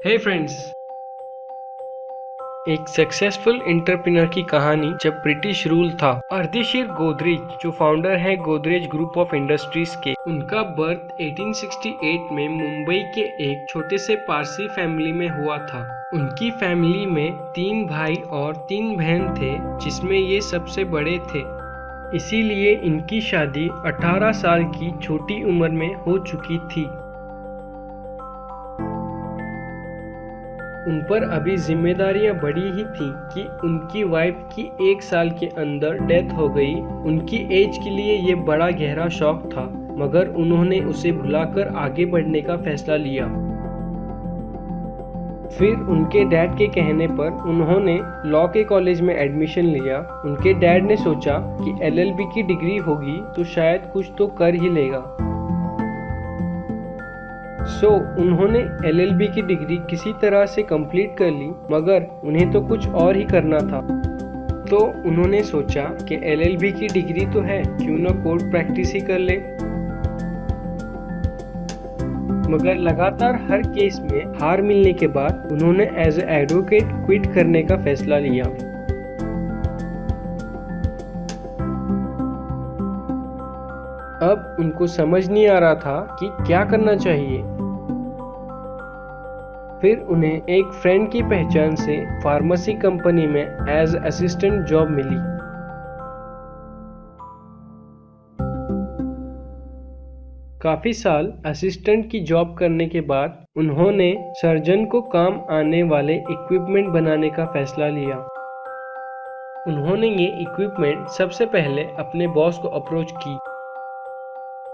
हे friends, एक successful entrepreneur की कहानी जब ब्रिटिश रूल था। अर्देशीर गोदरेज जो फाउंडर है गोदरेज ग्रुप ऑफ इंडस्ट्रीज के, उनका बर्थ 1868 में मुंबई के एक छोटे से पारसी फैमिली में हुआ था। उनकी फैमिली में 3 भाई और 3 बहन थे, जिसमें ये सबसे बड़े थे। इसीलिए इनकी शादी 18 साल की छोटी उम्र में हो चुकी थी। उन पर अभी जिम्मेदारियां बड़ी ही थी कि उनकी वाइफ की 1 साल के अंदर डेथ हो गई। उनकी एज के लिए ये बड़ा गहरा शॉक था, मगर उन्होंने उसे भुलाकर आगे बढ़ने का फैसला लिया। फिर उनके डैड के कहने पर उन्होंने लॉ के कॉलेज में एडमिशन लिया। उनके डैड ने सोचा कि LLB की डिग्री होगी तो शायद कुछ तो कर ही लेगा। उन्होंने LLB की डिग्री किसी तरह से कंप्लीट कर ली, मगर उन्हें तो कुछ और ही करना था। तो उन्होंने सोचा कि LLB की डिग्री तो है, क्यों ना कोर्ट प्रैक्टिस ही कर ले। मगर लगातार हर केस में हार मिलने के बाद उन्होंने एज ए एडवोकेट क्विट करने का फैसला लिया। अब उनको समझ नहीं आ रहा था कि क्या करना चाहिए। फिर उन्हें एक फ्रेंड की पहचान से फार्मेसी कंपनी में एज असिस्टेंट जॉब मिली। काफी साल असिस्टेंट की जॉब करने के बाद उन्होंने सर्जन को काम आने वाले इक्विपमेंट बनाने का फैसला लिया। उन्होंने ये इक्विपमेंट सबसे पहले अपने बॉस को अप्रोच की,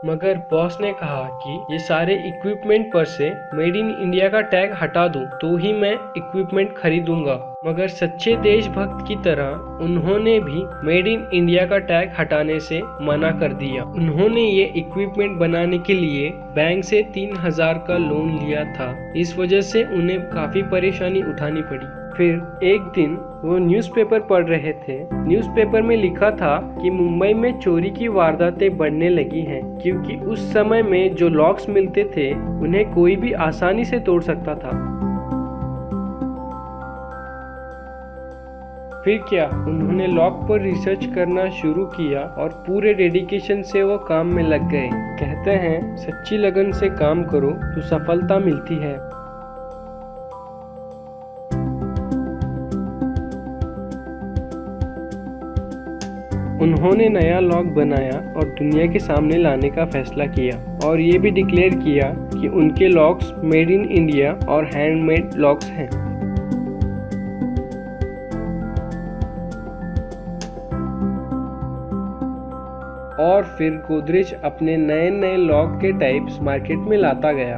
मगर बॉस ने कहा कि ये सारे इक्विपमेंट पर से मेड इन इंडिया का टैग हटा दूं तो ही मैं इक्विपमेंट खरीदूंगा। मगर सच्चे देशभक्त की तरह उन्होंने भी मेड इन इंडिया का टैग हटाने से मना कर दिया। उन्होंने ये इक्विपमेंट बनाने के लिए बैंक से 3000 का लोन लिया था। इस वजह से उन्हें काफी परेशानी उठानी पड़ी। फिर एक दिन वो न्यूज़पेपर पढ़ रहे थे। न्यूज़पेपर में लिखा था कि मुंबई में चोरी की वारदातें बढ़ने लगी हैं, क्योंकि उस समय में जो लॉक्स मिलते थे उन्हें कोई भी आसानी से तोड़ सकता था। फिर क्या, उन्होंने लॉक पर रिसर्च करना शुरू किया और पूरे डेडिकेशन से वो काम में लग गए। कहते हैं, सच्ची लगन से काम करो तो सफलता मिलती है। उन्होंने नया लॉक बनाया और दुनिया के सामने लाने का फैसला किया, और ये भी डिक्लेयर किया कि उनके लॉक्स मेड इन इंडिया और हैंडमेड लॉक्स हैं। और फिर गोदरेज अपने नए नए लॉक के टाइप्स मार्केट में लाता गया।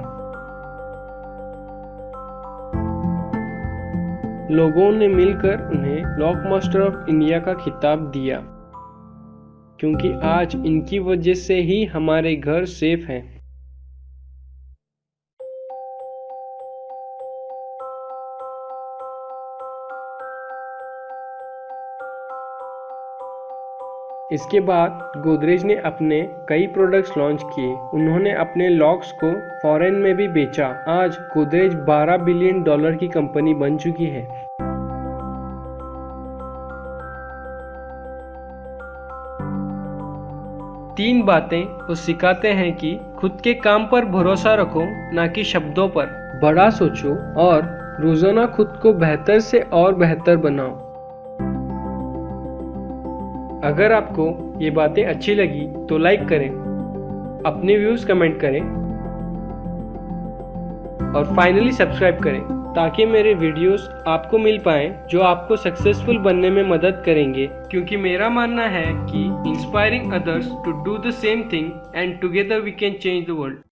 लोगों ने मिलकर उन्हें लॉक मास्टर ऑफ इंडिया का खिताब दिया, क्योंकि आज इनकी वजह से ही हमारे घर सेफ हैं। इसके बाद गोदरेज ने अपने कई प्रोडक्ट्स लॉन्च किए। उन्होंने अपने लॉक्स को फॉरेन में भी बेचा। आज गोदरेज $12 बिलियन की कंपनी बन चुकी है। तीन बातें वो सिखाते हैं कि खुद के काम पर भरोसा रखो, ना कि शब्दों पर। बड़ा सोचो और रोजाना खुद को बेहतर से और बेहतर बनाओ। अगर आपको ये बातें अच्छी लगी तो लाइक करें, अपने व्यूज कमेंट करें और फाइनली सब्सक्राइब करें, ताकि मेरे वीडियोस आपको मिल पाएं जो आपको सक्सेसफुल बनने में मदद करेंगे। क्योंकि मेरा मानना है कि inspiring others to do the same thing and together we can change the world.